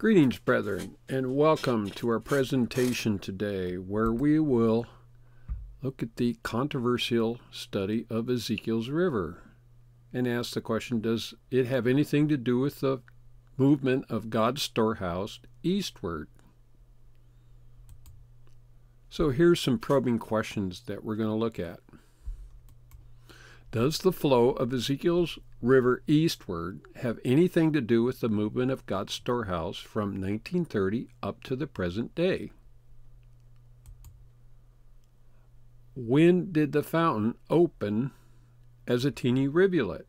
Greetings, brethren, and welcome to our presentation today, where we will look at the controversial study of Ezekiel's river and ask the question, does it have anything to do with the movement of God's storehouse eastward? So here's some probing questions that we're going to look at. Does the flow of Ezekiel's river eastward have anything to do with the movement of God's storehouse from 1930 up to the present day? When did the fountain open as a teeny rivulet?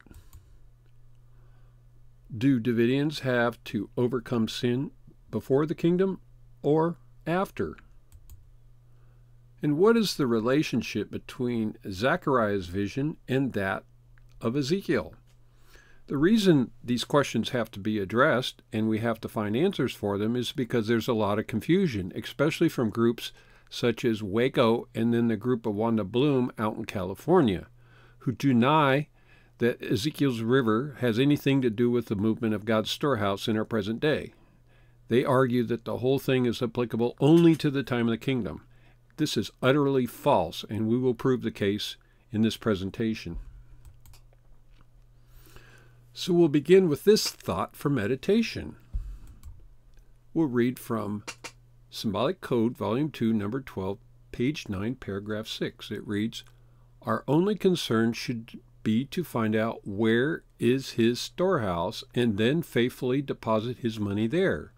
Do Davidians have to overcome sin before the kingdom or after? And what is the relationship between Zechariah's vision and that of Ezekiel? The reason these questions have to be addressed and we have to find answers for them is because there's a lot of confusion, especially from groups such as Waco and then the group of Wanda Bloom out in California, who deny that Ezekiel's river has anything to do with the movement of God's storehouse in our present day. They argue that the whole thing is applicable only to the time of the kingdom. This is utterly false, and we will prove the case in this presentation. So we'll begin with this thought for meditation. We'll read from Symbolic Code, Volume 2, Number 12, page 9, paragraph 6. It reads, "Our only concern should be to find out where is his storehouse and then faithfully deposit his money there.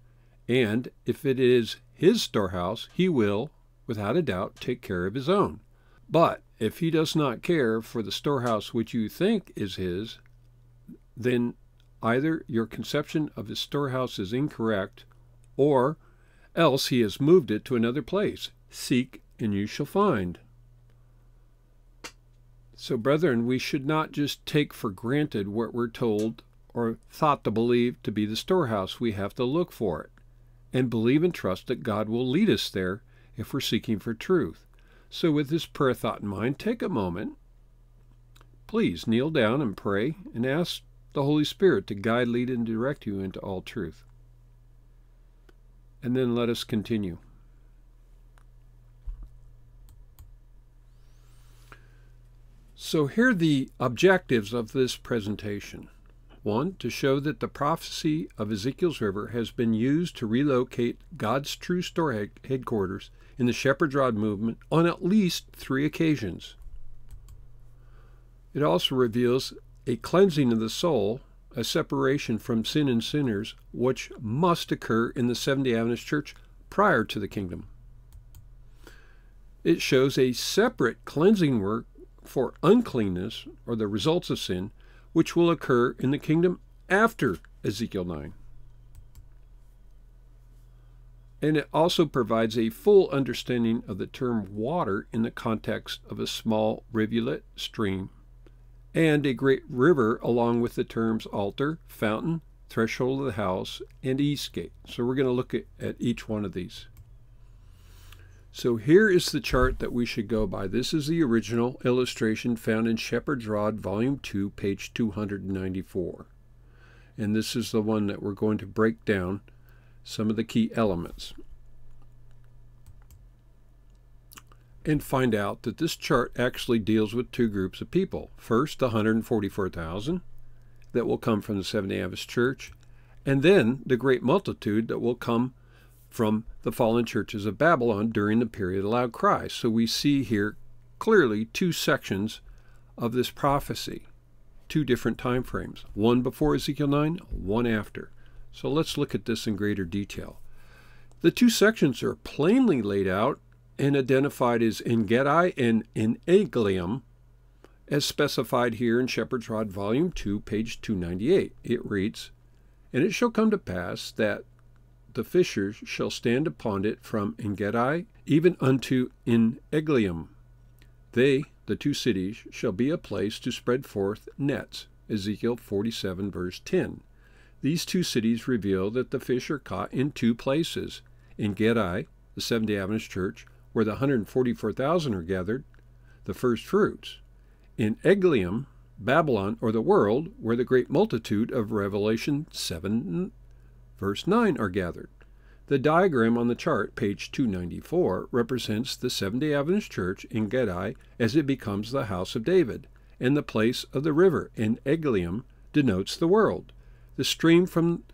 And if it is his storehouse, he will, without a doubt, take care of his own. But if he does not care for the storehouse which you think is his, then either your conception of his storehouse is incorrect, or else he has moved it to another place. Seek, and you shall find." So, brethren, we should not just take for granted what we're told or thought to believe to be the storehouse. We have to look for it and believe and trust that God will lead us there if we're seeking for truth. So with this prayer thought in mind, take a moment. Please kneel down and pray and ask the Holy Spirit to guide, lead, and direct you into all truth. And then let us continue. So here are the objectives of this presentation. 1, to show that the prophecy of Ezekiel's river has been used to relocate God's true store headquarters in the Shepherd's Rod movement on at least 3 occasions. It also reveals a cleansing of the soul, a separation from sin and sinners, which must occur in the Seventh-day Adventist Church prior to the kingdom. It shows a separate cleansing work for uncleanness, or the results of sin, which will occur in the kingdom after Ezekiel 9. And it also provides a full understanding of the term water in the context of a small rivulet, stream, and a great river, along with the terms altar, fountain, threshold of the house, and east gate. So we're going to look at each one of these. So here is the chart that we should go by. This is the original illustration found in Shepherd's Rod, Volume 2, page 294. And this is the one that we're going to break down some of the key elements and find out that this chart actually deals with 2 groups of people. First, the 144,000 that will come from the Seventh-day Adventist Church, and then the great multitude that will come from the fallen churches of Babylon during the period of the loud cry. So we see here clearly 2 sections of this prophecy, 2 different time frames, one before Ezekiel 9, one after. So let's look at this in greater detail. The 2 sections are plainly laid out and identified as En-gedi and En-eglaim, as specified here in Shepherd's Rod, Volume 2, page 298. It reads, "And it shall come to pass that the fishers shall stand upon it from En-gedi even unto En-eglaim. They, the 2 cities, shall be a place to spread forth nets." Ezekiel 47, verse 10. These 2 cities reveal that the fish are caught in 2 places. En-gedi, the Seventh-day Adventist Church, where the 144,000 are gathered, the first fruits. En-eglaim, Babylon, or the world, where the great multitude of Revelation 7 verse 9 are gathered. The diagram on the chart, page 294, represents the Seventh-day Adventist Church in En-gedi as it becomes the house of David, and the place of the river, En-eglaim, denotes the world. The stream from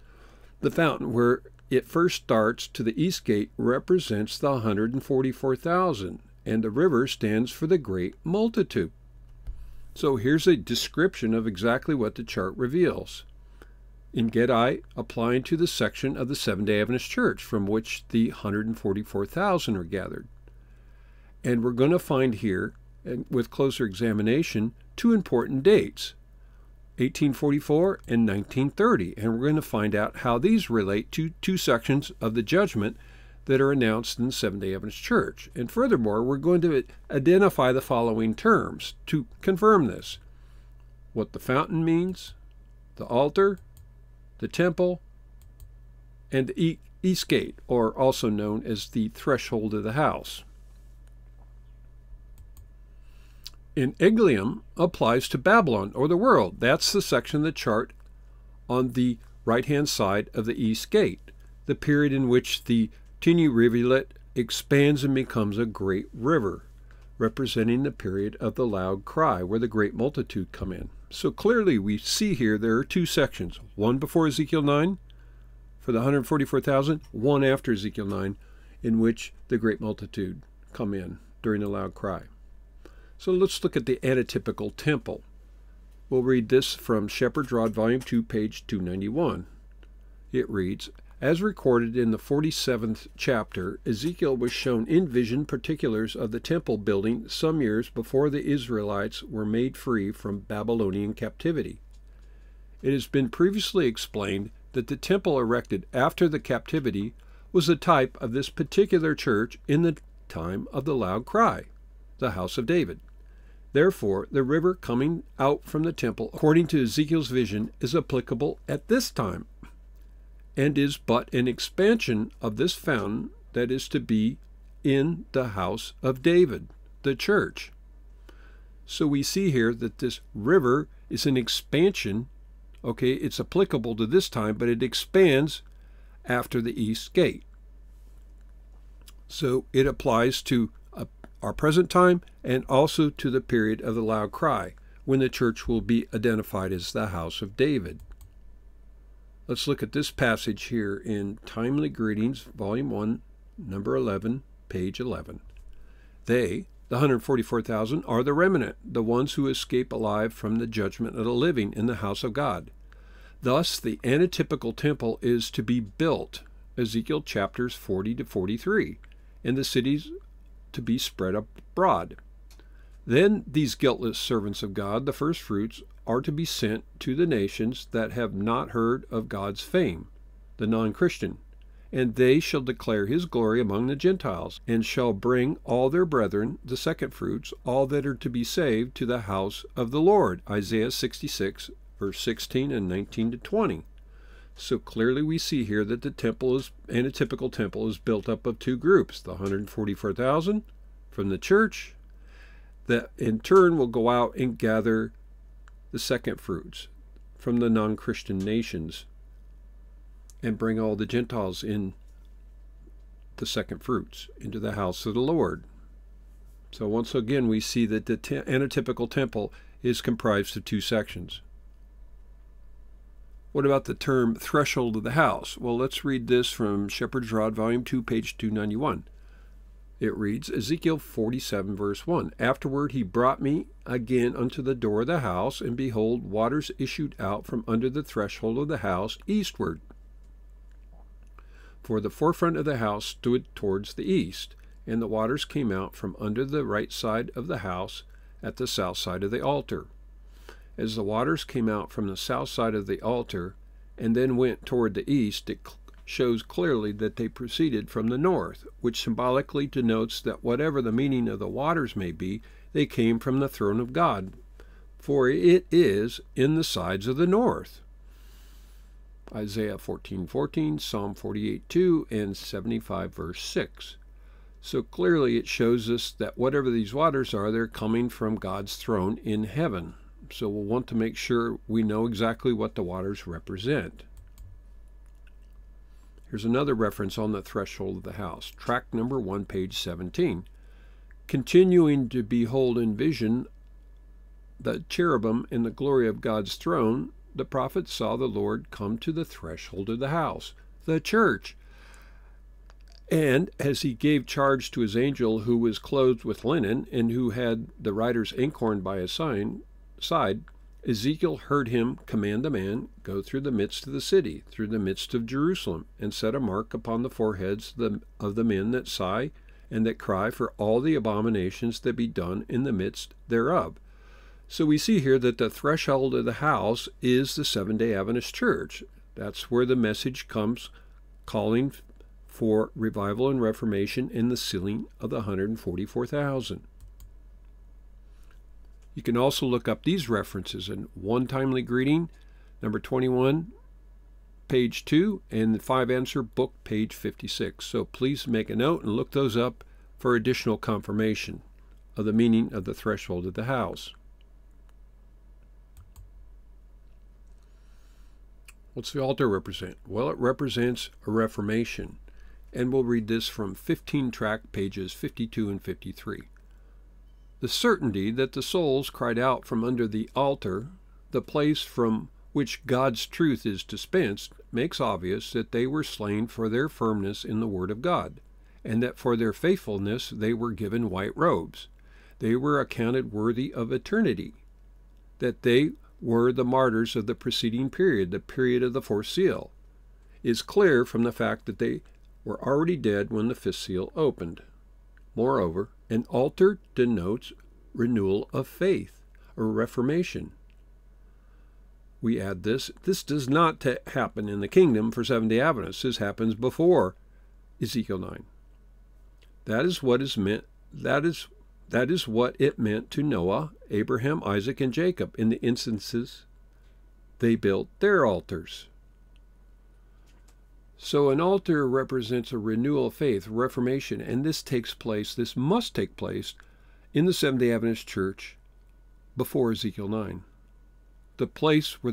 the fountain where it first starts to the east gate represents the 144,000, and the river stands for the great multitude. So here's a description of exactly what the chart reveals. En-gedi applying to the section of the Seventh-day Adventist Church from which the 144,000 are gathered. And we're going to find here, and with closer examination, two important dates, 1844 and 1930, and we're going to find out how these relate to two sections of the judgment that are announced in the Seventh-day Adventist Church. And furthermore, we're going to identify the following terms to confirm this: what the fountain means, the altar, the temple, and the east gate, or also known as the threshold of the house. En-eglaim applies to Babylon, or the world. That's the section of the chart on the right-hand side of the east gate, the period in which the tiny rivulet expands and becomes a great river, representing the period of the loud cry, where the great multitude come in. So clearly we see here there are two sections, one before Ezekiel 9 for the 144,000, one after Ezekiel 9 in which the great multitude come in during the loud cry. So let's look at the antitypical temple. We'll read this from Shepherd's Rod, Volume 2, page 291. It reads, "As recorded in the 47th chapter, Ezekiel was shown in vision particulars of the temple building some years before the Israelites were made free from Babylonian captivity. It has been previously explained that the temple erected after the captivity was a type of this particular church in the time of the loud cry, the house of David. Therefore, the river coming out from the temple, according to Ezekiel's vision, is applicable at this time, and is but an expansion of this fountain that is to be in the house of David, the church." So we see here that this river is an expansion. Okay, it's applicable to this time, but it expands after the east gate. So it applies to our present time and also to the period of the loud cry, when the church will be identified as the house of David. Let's look at this passage here in Timely Greetings, Volume 1, number 11, page 11. They, the 144,000, are the remnant, the ones who escape alive from the judgment of the living in the house of God. Thus, the antitypical temple is to be built, Ezekiel chapters 40 to 43, and the cities to be spread abroad. Then these guiltless servants of God, the firstfruits, are to be sent to the nations that have not heard of God's fame, the non-Christian, and they shall declare his glory among the Gentiles, and shall bring all their brethren, the second fruits, all that are to be saved, to the house of the Lord. Isaiah 66, verse 16 and 19 to 20. So clearly we see here that the temple is, antitypical temple, is built up of two groups, the 144,000 from the church, that in turn will go out and gather the second fruits from the non-Christian nations and bring all the Gentiles in the second fruits into the house of the Lord. So once again we see that the antitypical temple is comprised of two sections. What about the term threshold of the house? Well, let's read this from Shepherd's Rod, Volume 2, page 291. It reads, Ezekiel 47, verse 1, "Afterward he brought me again unto the door of the house, and behold, waters issued out from under the threshold of the house eastward. For the forefront of the house stood towards the east, and the waters came out from under the right side of the house at the south side of the altar. As the waters came out from the south side of the altar and then went toward the east, it shows clearly that they proceeded from the north, which symbolically denotes that whatever the meaning of the waters may be, they came from the throne of God, for it is in the sides of the north." Isaiah 14:14, Psalm 48:2, and 75, verse 6. So clearly it shows us that whatever these waters are, they're coming from God's throne in heaven. So we'll want to make sure we know exactly what the waters represent. Here's another reference on the threshold of the house. Tract number 1, page 17. Continuing to behold in vision the cherubim in the glory of God's throne, the prophet saw the Lord come to the threshold of the house, the church. And as he gave charge to his angel, who was clothed with linen, and who had the writer's inkhorn by his side, Ezekiel heard him command the man, go through the midst of the city, through the midst of Jerusalem, and set a mark upon the foreheads of the men that sigh and that cry for all the abominations that be done in the midst thereof. So we see here that the threshold of the house is the Seventh-day Adventist Church. That's where the message comes, calling for revival and reformation and the sealing of the 144,000. You can also look up these references in One Timely Greeting, number 21, page 2, and the 5 Answer Book, page 56. So please make a note and look those up for additional confirmation of the meaning of the threshold of the house. What's the altar represent? Well, it represents a reformation, and we'll read this from 15 tract pages 52 and 53. The certainty that the souls cried out from under the altar, the place from which God's truth is dispensed, makes obvious that they were slain for their firmness in the Word of God, and that for their faithfulness they were given white robes. They were accounted worthy of eternity, that they were the martyrs of the preceding period, the period of the fourth seal, is clear from the fact that they were already dead when the fifth seal opened. Moreover, an altar denotes renewal of faith, or reformation. We add this. This does not happen in the kingdom for Seventh-day Adventists. This happens before Ezekiel 9. That is what is meant. That is what it meant to Noah, Abraham, Isaac, and Jacob in the instances they built their altars. So an altar represents a renewal of faith, reformation, and this must take place in the Seventh-day Adventist Church before Ezekiel 9. The place where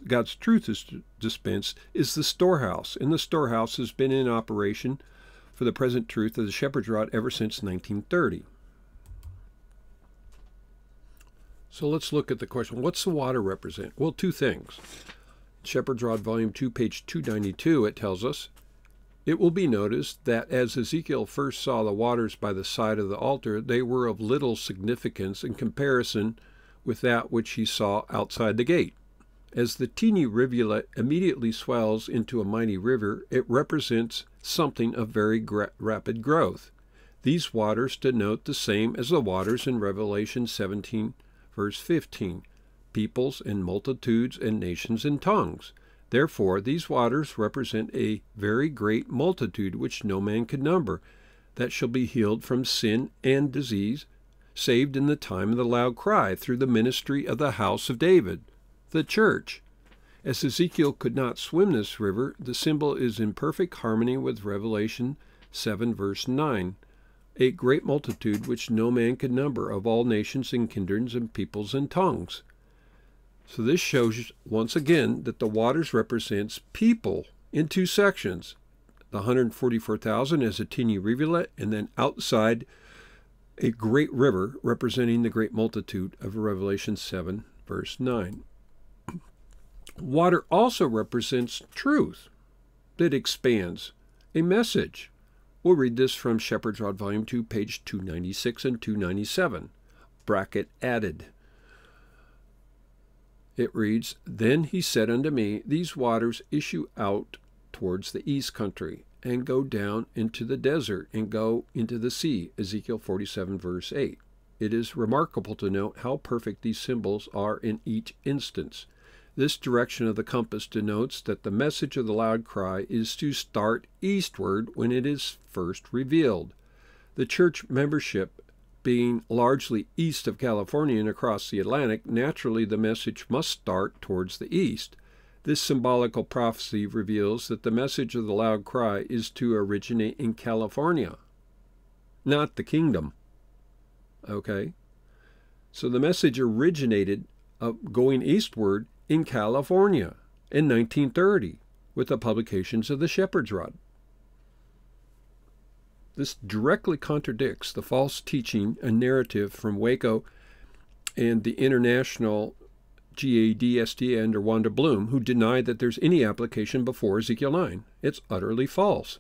God's truth is dispensed is the storehouse, and the storehouse has been in operation for the present truth of the shepherd's rod ever since 1930. So let's look at the question, what's the water represent? Well, two things. Shepherd's Rod, Volume 2, page 292, it tells us, it will be noticed that as Ezekiel first saw the waters by the side of the altar, they were of little significance in comparison with that which he saw outside the gate. As the teeny rivulet immediately swells into a mighty river, it represents something of very rapid growth. These waters denote the same as the waters in Revelation 17, verse 15. Peoples and multitudes and nations and tongues. Therefore, these waters represent a very great multitude which no man can number, that shall be healed from sin and disease, saved in the time of the loud cry through the ministry of the house of David, the church. As Ezekiel could not swim this river, the symbol is in perfect harmony with Revelation 7, verse 9. A great multitude which no man can number, of all nations and kindreds and peoples and tongues. So this shows once again that the waters represents people in two sections. The 144,000 as a teeny rivulet, and then outside a great river representing the great multitude of Revelation 7, verse 9. Water also represents truth that expands, a message. We'll read this from Shepherd's Rod, Volume 2, page 296 and 297, bracket added. It reads, Then he said unto me, These waters issue out towards the east country, and go down into the desert, and go into the sea. Ezekiel 47, verse 8. It is remarkable to note how perfect these symbols are in each instance. This direction of the compass denotes that the message of the loud cry is to start eastward when it is first revealed. The church membership being largely east of California and across the Atlantic, naturally the message must start towards the east. This symbolical prophecy reveals that the message of the loud cry is to originate in California, not the kingdom. Okay? So the message originated going eastward in California in 1930. with the publications of the shepherd's rod. This directly contradicts the false teaching and narrative from Waco and the International GADSDA under Wanda Bloom, who denied that there's any application before Ezekiel 9. It's utterly false.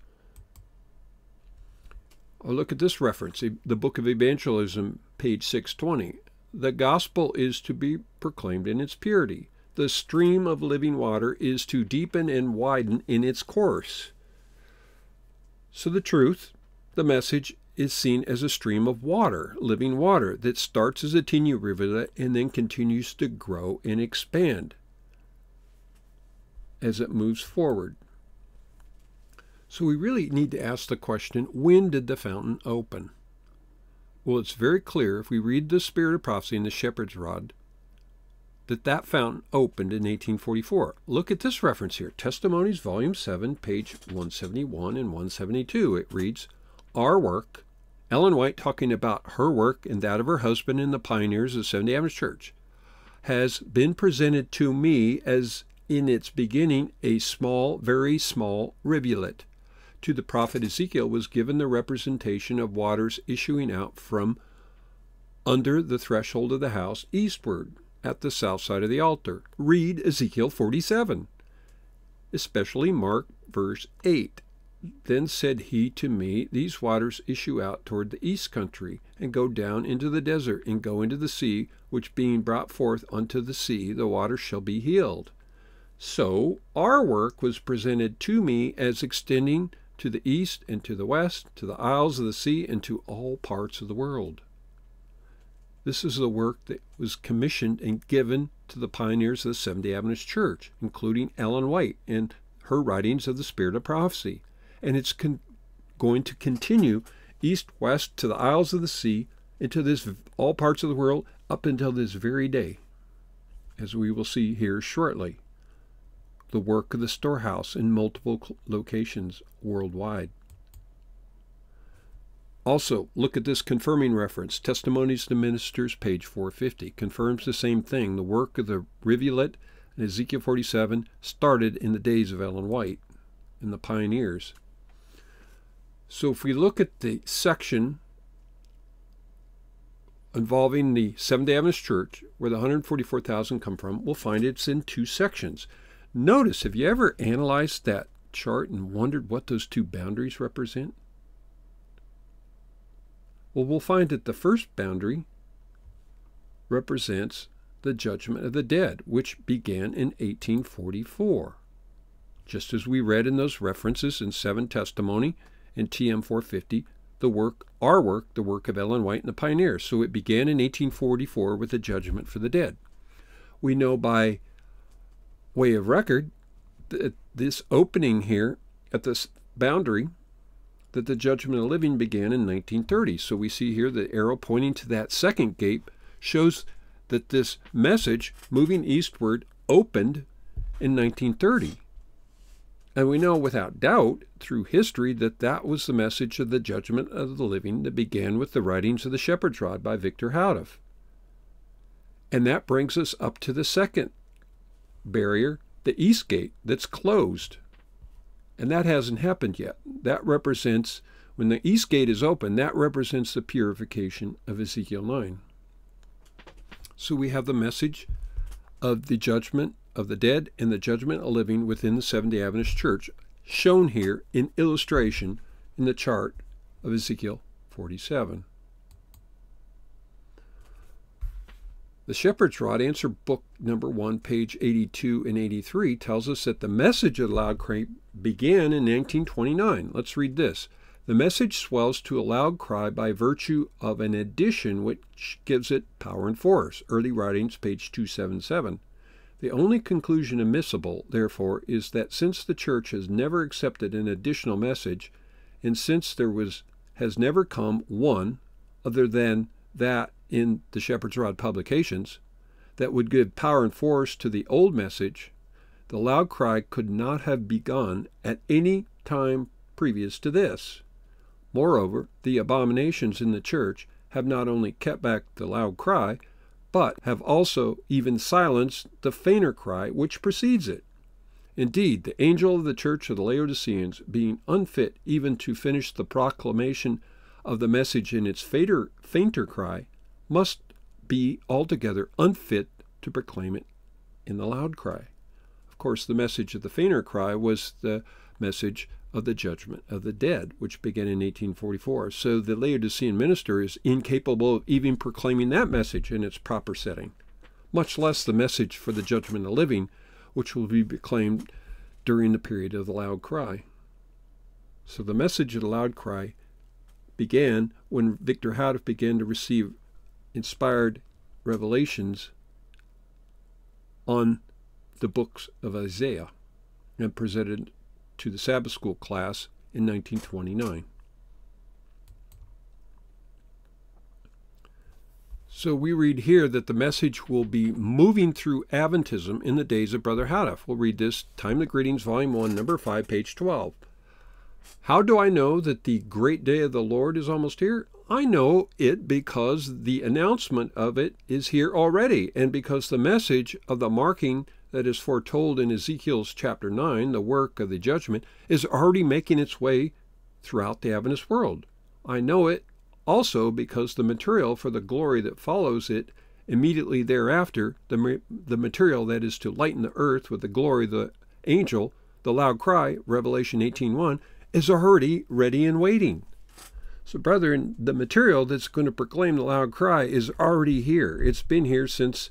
Oh, look at this reference, the Book of Evangelism, page 620. The gospel is to be proclaimed in its purity. The stream of living water is to deepen and widen in its course. So the truth, the message, is seen as a stream of water, living water, that starts as a teeny rivulet and then continues to grow and expand as it moves forward. So we really need to ask the question, when did the fountain open? Well, it's very clear if we read the Spirit of Prophecy in the Shepherd's Rod that fountain opened in 1844. Look at this reference here, Testimonies, Volume 7, page 171 and 172. It reads, our work, Ellen White talking about her work and that of her husband and the pioneers of Seventh-day Adventist Church, has been presented to me as in its beginning a small, very small rivulet. To the prophet Ezekiel was given the representation of waters issuing out from under the threshold of the house eastward at the south side of the altar. Read Ezekiel 47, especially mark verse 8. Then said he to me, these waters issue out toward the east country, and go down into the desert, and go into the sea, which being brought forth unto the sea, the waters shall be healed. So our work was presented to me as extending to the east and to the west, to the isles of the sea, and to all parts of the world. This is the work that was commissioned and given to the pioneers of the Seventh-day Adventist Church, including Ellen White and her writings of the Spirit of Prophecy. And it's going to continue east, west, to the isles of the sea, into all parts of the world, up until this very day, as we will see here shortly. The work of the Storehouse in multiple locations worldwide. Also, look at this confirming reference, Testimonies to Ministers, page 450. Confirms the same thing. The work of the rivulet in Ezekiel 47 started in the days of Ellen White and the pioneers. So if we look at the section involving the Seventh-day Adventist Church, where the 144,000 come from, we'll find it's in two sections. Notice, have you ever analyzed that chart and wondered what those two boundaries represent? Well, we'll find that the first boundary represents the judgment of the dead, which began in 1844. Just as we read in those references in 7 Testimony and TM 450, our work, the work of Ellen White and the pioneers. So it began in 1844 with the judgment for the dead. We know by way of record that this opening here at this boundary, that the judgment of the living began in 1930. So we see here the arrow pointing to that second gate shows that this message moving eastward opened in 1930. And we know without doubt through history that that was the message of the judgment of the living that began with the writings of the Shepherd's Rod by Victor Houteff. And that brings us up to the second barrier, the east gate, that's closed. And that hasn't happened yet. That represents, when the east gate is open, that represents the purification of Ezekiel 9. So we have the message of the judgment of the dead and the judgment of living within the Seventh-day Adventist Church, shown here in illustration in the chart of Ezekiel 47. The Shepherd's Rod, Answer Book number 1, page 82 and 83, tells us that the message of the loud cry began in 1929. Let's read this. The message swells to a loud cry by virtue of an addition which gives it power and force. Early Writings, page 277. The only conclusion admissible, therefore, is that since the Church has never accepted an additional message, and since there has never come one other than that in the Shepherd's Rod publications that would give power and force to the old message, the loud cry could not have begun at any time previous to this. Moreover, the abominations in the Church have not only kept back the loud cry, but have also even silenced the fainter cry which precedes it. Indeed, the angel of the church of the Laodiceans, being unfit even to finish the proclamation of the message in its fainter cry, must be altogether unfit to proclaim it in the loud cry. Of course, the message of the fainter cry was the message of the judgment of the dead, which began in 1844. So the Laodicean minister is incapable of even proclaiming that message in its proper setting, much less the message for the judgment of the living, which will be proclaimed during the period of the loud cry. So the message of the loud cry began when Victor Houteff began to receive inspired revelations on the books of Isaiah and presented to the Sabbath school class in 1929. So we read here that the message will be moving through Adventism in the days of Brother Houteff. We'll read this, Timely Greetings, Volume 1, Number 5, page 12. How do I know that the great day of the Lord is almost here? I know it because the announcement of it is here already, and because the message of the marking that is foretold in Ezekiel's chapter 9, the work of the judgment, is already making its way throughout the Adventist world. I know it also because the material for the glory that follows it immediately thereafter, the material that is to lighten the earth with the glory of the angel, the loud cry, Revelation 18:1, is already ready and waiting. So, brethren, the material that's going to proclaim the loud cry is already here. It's been here since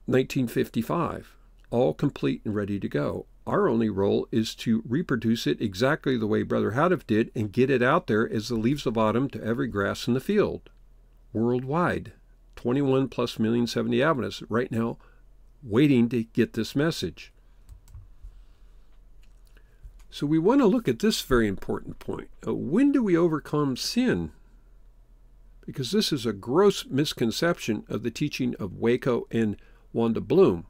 1955, all complete and ready to go. Our only role is to reproduce it exactly the way Brother Houteff did and get it out there as the leaves of autumn to every grass in the field. Worldwide, 21+ million Seventh-day Adventists right now waiting to get this message. So we want to look at this very important point. When do we overcome sin? Because this is a gross misconception of the teaching of Waco and Wanda Bloom.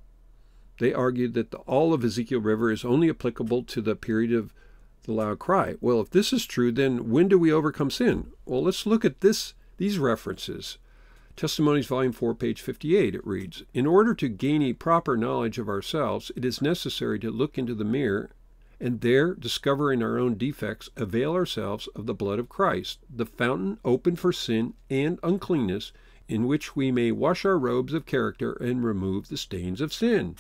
They argued that all of Ezekiel River is only applicable to the period of the loud cry. Well, if this is true, then when do we overcome sin? Well, let's look at these references. Testimonies, Volume 4, page 58, it reads, In order to gain a proper knowledge of ourselves, it is necessary to look into the mirror and there, discovering our own defects, avail ourselves of the blood of Christ, the fountain open for sin and uncleanness, in which we may wash our robes of character and remove the stains of sin.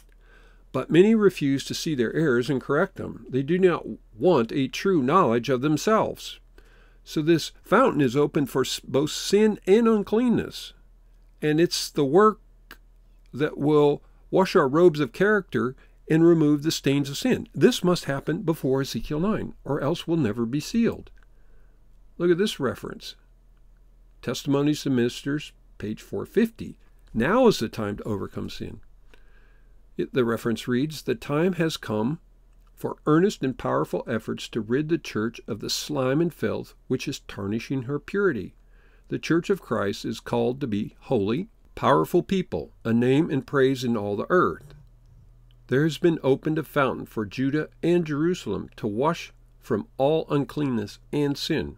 But many refuse to see their errors and correct them. They do not want a true knowledge of themselves. So this fountain is open for both sin and uncleanness. And it's the work that will wash our robes of character and remove the stains of sin. This must happen before Ezekiel 9, or else we'll never be sealed. Look at this reference. Testimonies to Ministers, page 450. Now is the time to overcome sin. The reference reads, The time has come for earnest and powerful efforts to rid the church of the slime and filth which is tarnishing her purity. The church of Christ is called to be holy, powerful people, a name and praise in all the earth. There has been opened a fountain for Judah and Jerusalem to wash from all uncleanness and sin.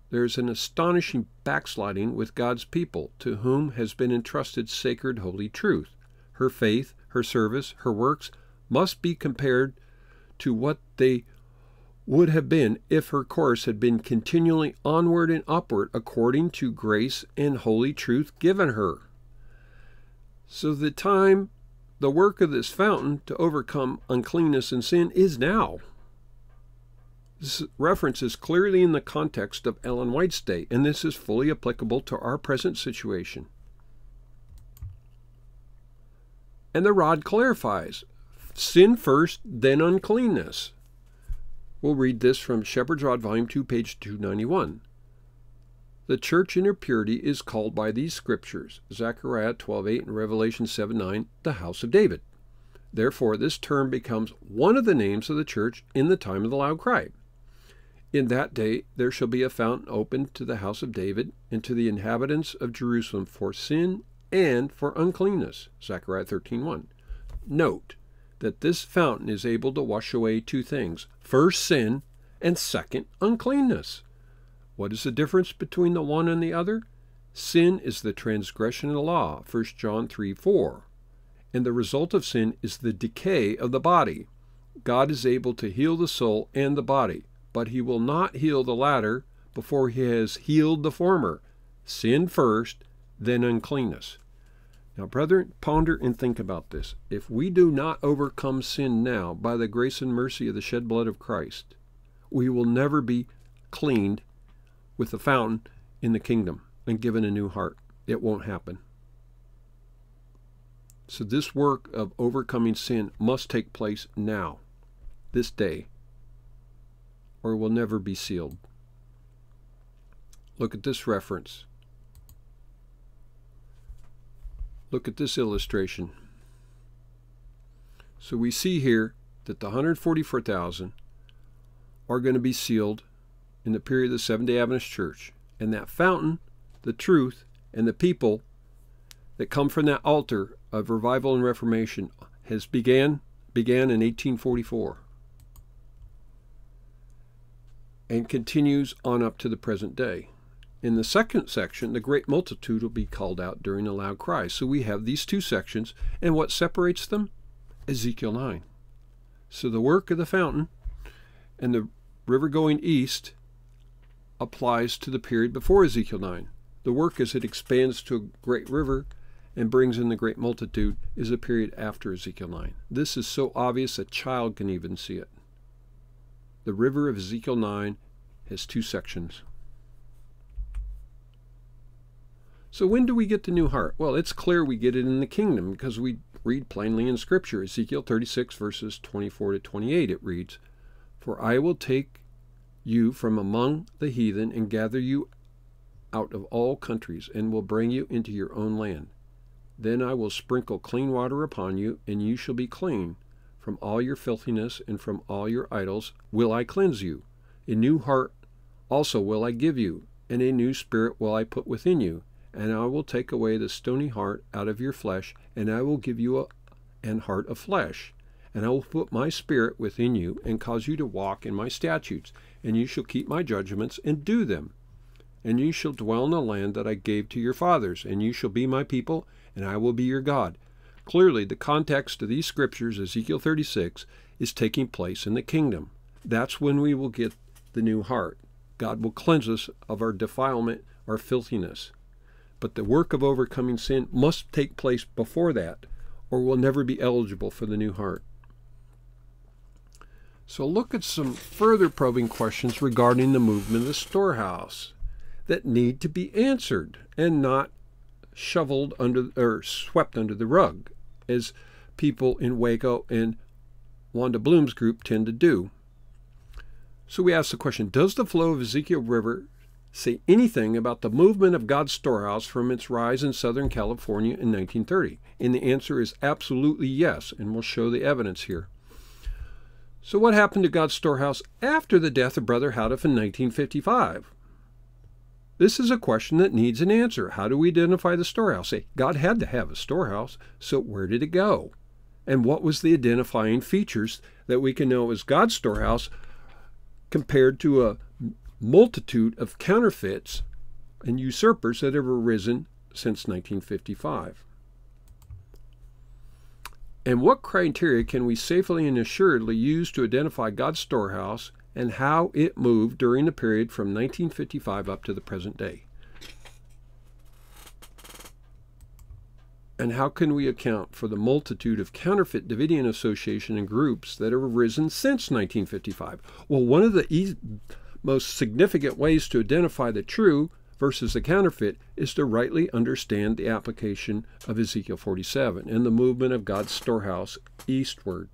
There is an astonishing backsliding with God's people, to whom has been entrusted sacred holy truth. Her faith, her service, her works must be compared to what they would have been if her course had been continually onward and upward according to grace and holy truth given her. So the work of this fountain to overcome uncleanness and sin is now. This reference is clearly in the context of Ellen White's day, and this is fully applicable to our present situation. And the rod clarifies, sin first, then uncleanness. We'll read this from Shepherd's Rod, Volume 2, page 291. The church in her purity is called by these scriptures, Zechariah 12:8 and Revelation 7:9, the house of David. Therefore, this term becomes one of the names of the church in the time of the loud cry. In that day there shall be a fountain opened to the house of David and to the inhabitants of Jerusalem for sin and for uncleanness, Zechariah 13:1. Note that this fountain is able to wash away two things, first sin and second uncleanness. What is the difference between the one and the other? Sin is the transgression of the law, 1 John 3:4. and the result of sin is the decay of the body. God is able to heal the soul and the body, but he will not heal the latter before he has healed the former. Sin first, then uncleanness. Now, brethren, ponder and think about this. If we do not overcome sin now by the grace and mercy of the shed blood of Christ, we will never be cleaned with the fountain in the kingdom and given a new heart. It won't happen. So this work of overcoming sin must take place now, this day, or it will never be sealed. Look at this reference. Look at this illustration. So we see here that the 144,000 are going to be sealed in the period of the Seventh-day Adventist Church. And that fountain, the truth, and the people that come from that altar of revival and reformation has began in 1844 and continues on up to the present day. In the second section, the great multitude will be called out during a loud cry. So we have these two sections, and what separates them? Ezekiel 9. So the work of the fountain and the river going east applies to the period before Ezekiel 9. The work as it expands to a great river and brings in the great multitude is a period after Ezekiel 9. This is so obvious a child can even see it. The river of Ezekiel 9 has two sections. So when do we get the new heart? Well, it's clear we get it in the kingdom because we read plainly in Scripture. Ezekiel 36 verses 24 to 28, it reads, "For I will take you from among the heathen and gather you out of all countries and will bring you into your own land. Then I will sprinkle clean water upon you, and you shall be clean. From all your filthiness and from all your idols will I cleanse you. A new heart also will I give you, and a new spirit will I put within you. And I will take away the stony heart out of your flesh, and I will give you an heart of flesh. And I will put my spirit within you, and cause you to walk in my statutes, and you shall keep my judgments and do them. And you shall dwell in the land that I gave to your fathers, and you shall be my people, and I will be your God." Clearly, the context of these scriptures, Ezekiel 36, is taking place in the kingdom. That's when we will get the new heart. God will cleanse us of our defilement, our filthiness. But the work of overcoming sin must take place before that, or we'll never be eligible for the new heart. So look at some further probing questions regarding the movement of the storehouse that need to be answered and not shoveled under or swept under the rug, as people in Waco and Wanda Bloom's group tend to do. So we ask the question, does the flow of Ezekiel River say anything about the movement of God's storehouse from its rise in Southern California in 1930? And the answer is absolutely yes, and we'll show the evidence here. So what happened to God's storehouse after the death of Brother Houteff in 1955? This is a question that needs an answer. How do we identify the storehouse? Say, God had to have a storehouse, so where did it go? And what was the identifying features that we can know as God's storehouse compared to a multitude of counterfeits and usurpers that have arisen since 1955? And what criteria can we safely and assuredly use to identify God's storehouse and how it moved during the period from 1955 up to the present day? And how can we account for the multitude of counterfeit Davidian association and groups that have arisen since 1955? Well, one of the most significant ways to identify the true versus the counterfeit is to rightly understand the application of Ezekiel 47 and the movement of God's storehouse eastward.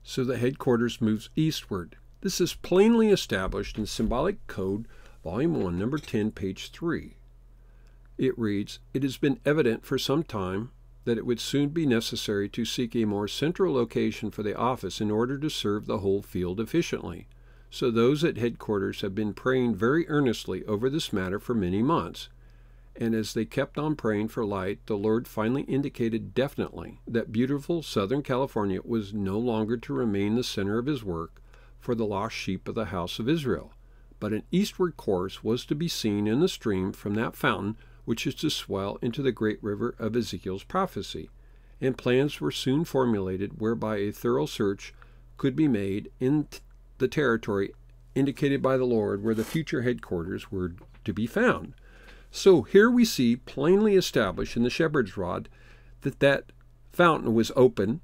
So the headquarters moves eastward. This is plainly established in Symbolic Code, Volume 1, Number 10, page 3. It reads, "It has been evident for some time that it would soon be necessary to seek a more central location for the office in order to serve the whole field efficiently. So those at headquarters have been praying very earnestly over this matter for many months. And as they kept on praying for light, the Lord finally indicated definitely that beautiful Southern California was no longer to remain the center of his work for the lost sheep of the house of Israel, but an eastward course was to be seen in the stream from that fountain which is to swell into the great river of Ezekiel's prophecy, and plans were soon formulated whereby a thorough search could be made in the territory indicated by the Lord where the future headquarters were to be found. So here we see plainly established in the shepherd's rod that fountain was open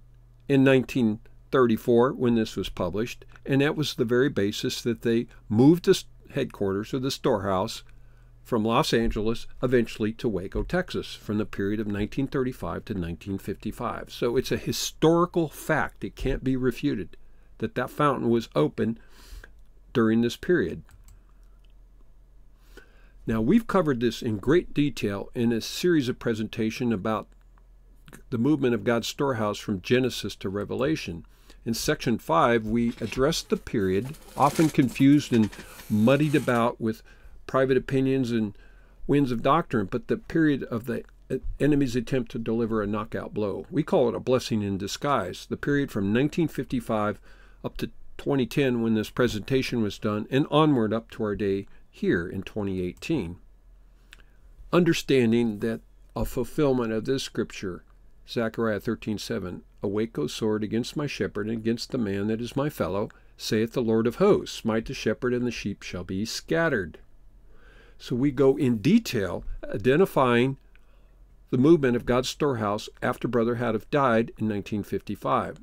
in 1934 when this was published, and that was the very basis that they moved the headquarters or the storehouse from Los Angeles eventually to Waco, Texas, from the period of 1935 to 1955. So it's a historical fact. It can't be refuted that that fountain was open during this period. Now, we've covered this in great detail in a series of presentations about the movement of God's storehouse from Genesis to Revelation. In Section 5, we addressed the period, often confused and muddied about with private opinions and winds of doctrine, but the period of the enemy's attempt to deliver a knockout blow. We call it a blessing in disguise. The period from 1955 up to 2010 when this presentation was done, and onward up to our day here in 2018. Understanding that a fulfillment of this scripture, Zechariah 13:7, "Awake, O sword, against my shepherd, and against the man that is my fellow, saith the Lord of hosts, smite the shepherd, and the sheep shall be scattered." So we go in detail identifying the movement of God's storehouse after Brother Hadif died in 1955.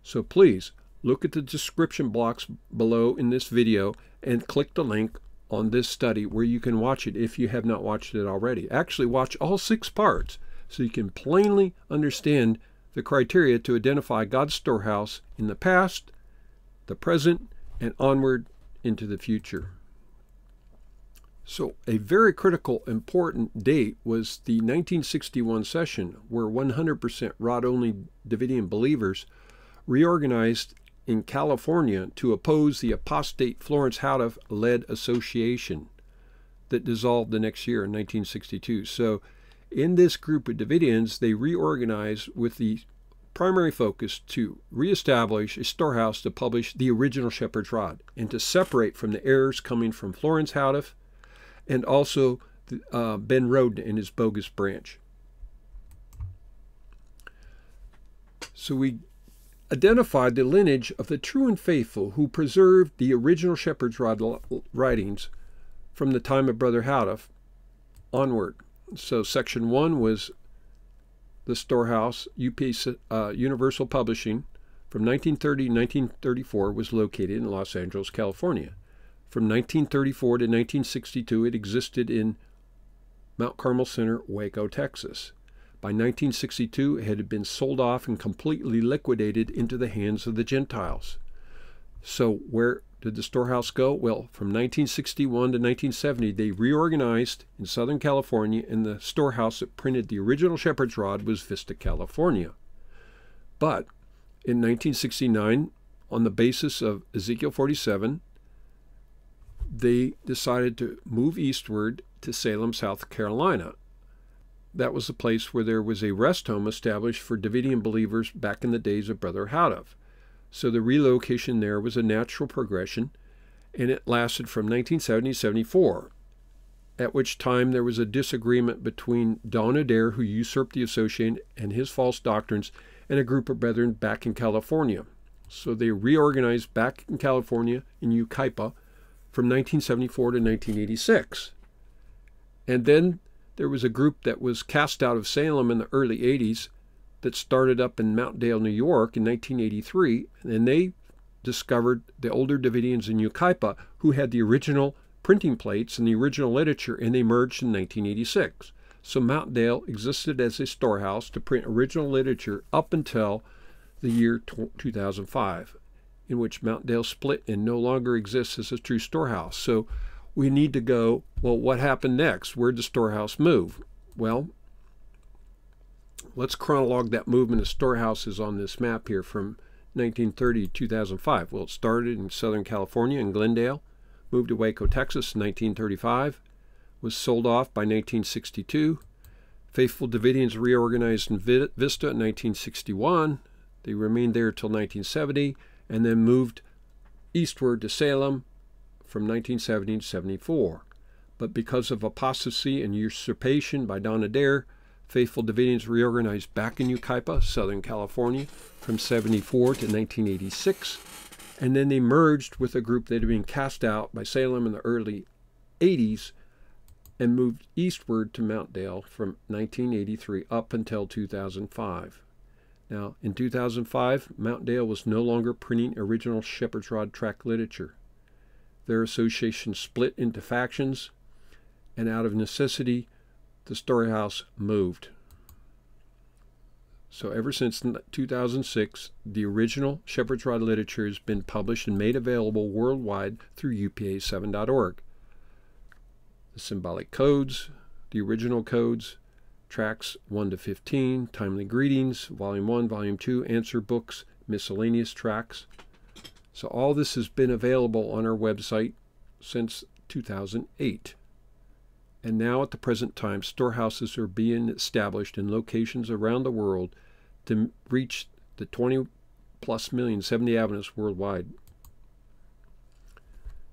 So please look at the description blocks below in this video and click the link on this study where you can watch it if you have not watched it already. Actually, watch all 6 parts so you can plainly understand the criteria to identify God's storehouse in the past, the present, and onward into the future. So a very critical, important date was the 1961 session where 100% Rod-only Davidian believers reorganized in California to oppose the apostate Florence Houteff-led association that dissolved the next year in 1962. So in this group of Davidians, they reorganized with the primary focus to reestablish a storehouse to publish the original Shepherd's Rod and to separate from the errors coming from Florence Houteff and also Ben Roden and his bogus branch. So we identified the lineage of the true and faithful who preserved the original Shepherd's Rod writings from the time of Brother Houteff onward. So section 1 was the storehouse, Universal Publishing, from 1930 to 1934 was located in Los Angeles, California. From 1934 to 1962, it existed in Mount Carmel Center, Waco, Texas. By 1962, it had been sold off and completely liquidated into the hands of the Gentiles. So where did the storehouse go? Well, from 1961 to 1970, they reorganized in Southern California, and the storehouse that printed the original Shepherd's Rod was Vista, California. But in 1969, on the basis of Ezekiel 47, they decided to move eastward to Salem, South Carolina. That was the place where there was a rest home established for Davidian believers back in the days of Brother Houteff. So the relocation there was a natural progression, and it lasted from 1970 to 74, at which time there was a disagreement between Don Adair, who usurped the association and his false doctrines, and a group of brethren back in California. So they reorganized back in California in Yucaipa from 1974 to 1986. And then there was a group that was cast out of Salem in the early 80s that started up in Mount Dale, New York in 1983, and they discovered the older Davidians in Yucaipa who had the original printing plates and the original literature, and they merged in 1986. So Mount Dale existed as a storehouse to print original literature up until the year 2005, in which Mount Dale split and no longer exists as a true storehouse. So we need to go, well, what happened next? Where'd the storehouse move? Well, let's chronologue that movement of storehouses on this map here from 1930 to 2005. Well, it started in Southern California in Glendale, moved to Waco, Texas in 1935, was sold off by 1962. Faithful Davidians reorganized in Vista in 1961. They remained there until 1970, and then moved eastward to Salem from 1970 to 74. But because of apostasy and usurpation by Don Adair, faithful Davidians reorganized back in Yucaipa, Southern California, from 74 to 1986. And then they merged with a group that had been cast out by Salem in the early 80s and moved eastward to Mount Dale from 1983 up until 2005. Now, in 2005, Mount Dale was no longer printing original Shepherd's Rod tract literature. Their association split into factions, and out of necessity, the Storehouse moved. So ever since 2006, the original Shepherd's Rod literature has been published and made available worldwide through upa7.org. The symbolic codes, the original codes, tracts 1 to 15, timely greetings, volume 1, volume 2, answer books, miscellaneous tracts. So all this has been available on our website since 2008. And now at the present time, storehouses are being established in locations around the world to reach the 20+ million 70 Adventists worldwide.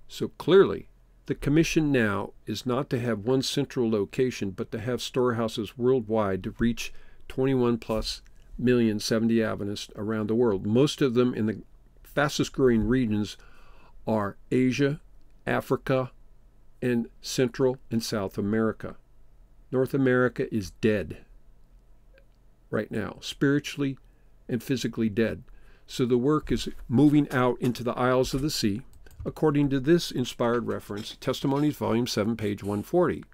So clearly, the commission now is not to have one central location, but to have storehouses worldwide to reach 21+ million 70 Adventists around the world. Most of them in the fastest growing regions are Asia, Africa, and Central and South America. North America is dead right now, spiritually and physically dead. So the work is moving out into the Isles of the Sea, according to this inspired reference, Testimonies, Volume 7, page 140.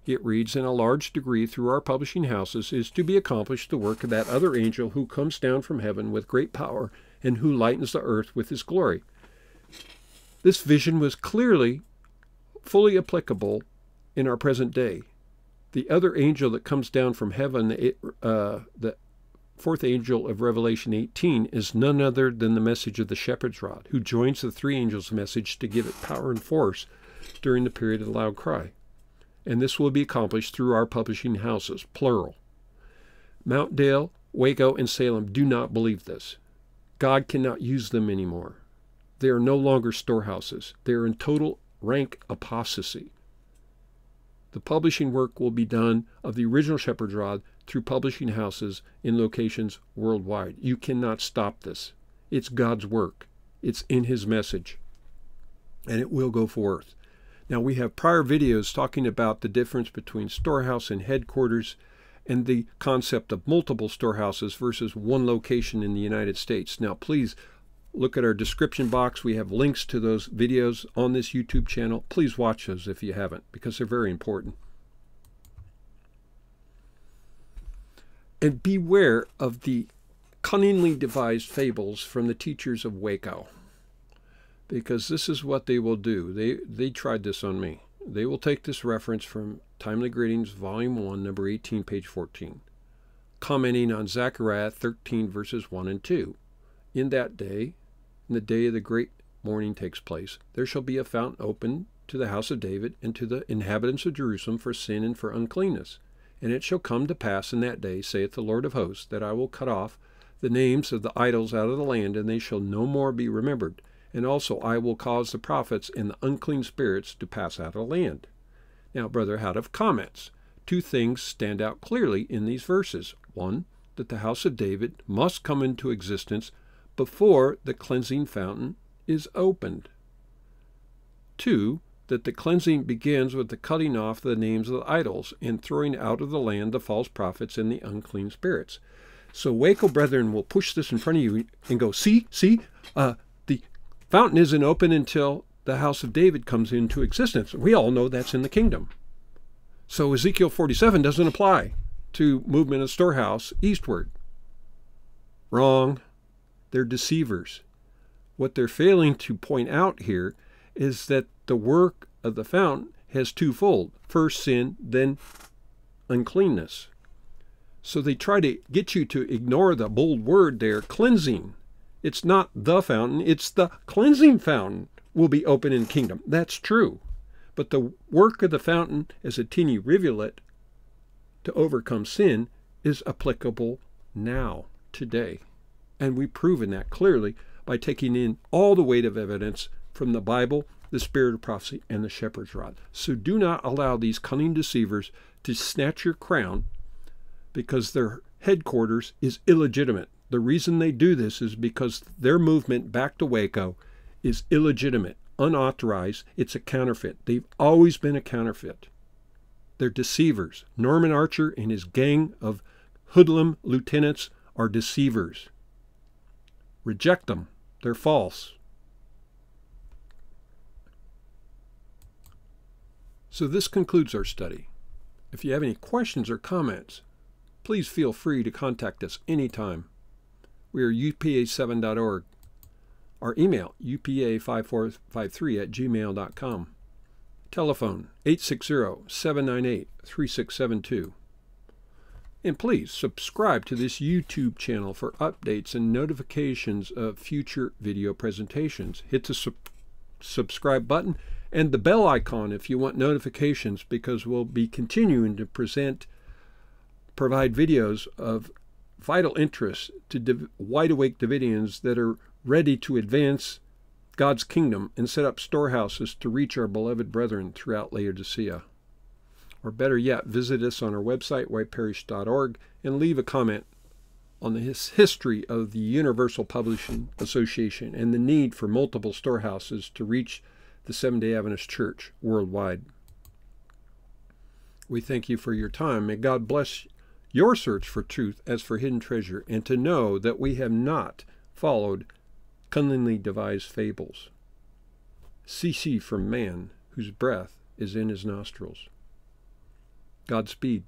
It reads, in a large degree through our publishing houses is to be accomplished the work of that other angel who comes down from heaven with great power and who lightens the earth with his glory. This vision was clearly fully applicable in our present day. The other angel that comes down from heaven, the fourth angel of Revelation 18, is none other than the message of the Shepherd's Rod, who joins the three angels' message to give it power and force during the period of the loud cry. And this will be accomplished through our publishing houses, plural. Mount Dale, Waco, and Salem do not believe this. God cannot use them anymore. They are no longer storehouses. They are in total rank apostasy. The publishing work will be done of the original Shepherd's Rod through publishing houses in locations worldwide. You cannot stop this. It's God's work. It's in his message. And it will go forth. Now, we have prior videos talking about the difference between storehouse and headquarters and the concept of multiple storehouses versus one location in the United States. Now, please look at our description box. We have links to those videos on this YouTube channel. Please watch those if you haven't, because they're very important. And beware of the cunningly devised fables from the teachers of Waco, because this is what they will do. They tried this on me. They will take this reference from Timely Greetings, Volume 1, number 18, page 14, commenting on Zechariah 13, verses 1 and 2. In that day, in the day of the great mourning takes place, there shall be a fountain opened to the house of David and to the inhabitants of Jerusalem for sin and for uncleanness. And it shall come to pass in that day, saith the Lord of hosts, that I will cut off the names of the idols out of the land, and they shall no more be remembered. And also I will cause the prophets and the unclean spirits to pass out of the land. Now, Brother Howard of comments. Two things stand out clearly in these verses. One, that the house of David must come into existence before the cleansing fountain is opened. Two, that the cleansing begins with the cutting off the names of the idols and throwing out of the land the false prophets and the unclean spirits. So Waco brethren will push this in front of you and go, see, the fountain isn't open until the house of David comes into existence. We all know that's in the kingdom. So Ezekiel 47 doesn't apply to movement of storehouse eastward. Wrong. They're deceivers. What they're failing to point out here is that the work of the fountain has twofold. First sin, then uncleanness. So they try to get you to ignore the bold word there, cleansing. It's not the fountain, it's the cleansing fountain will be open in the kingdom. That's true. But the work of the fountain as a teeny rivulet to overcome sin is applicable now, today. And we've proven that clearly by taking in all the weight of evidence from the Bible, the spirit of prophecy, and the shepherd's rod. So do not allow these cunning deceivers to snatch your crown, because their headquarters is illegitimate. The reason they do this is because their movement back to Waco is illegitimate, unauthorized. It's a counterfeit. They've always been a counterfeit. They're deceivers. Norman Archer and his gang of hoodlum lieutenants are deceivers. Reject them. They're false. So this concludes our study. If you have any questions or comments, please feel free to contact us anytime. We are upa7.org. Our email, upa5453@gmail.com. Telephone, 860-798-3672. And please subscribe to this YouTube channel for updates and notifications of future video presentations. Hit the subscribe button and the bell icon if you want notifications, because we'll be continuing to provide videos of vital interest to wide-awake Davidians that are ready to advance God's kingdom and set up storehouses to reach our beloved brethren throughout Laodicea. Or better yet, visit us on our website, whiteparish.org, and leave a comment on the history of the Universal Publishing Association and the need for multiple storehouses to reach the Seventh-day Adventist Church worldwide. We thank you for your time. May God bless your search for truth as for hidden treasure, and to know that we have not followed cunningly devised fables. Cease ye from man, whose breath is in his nostrils. Godspeed.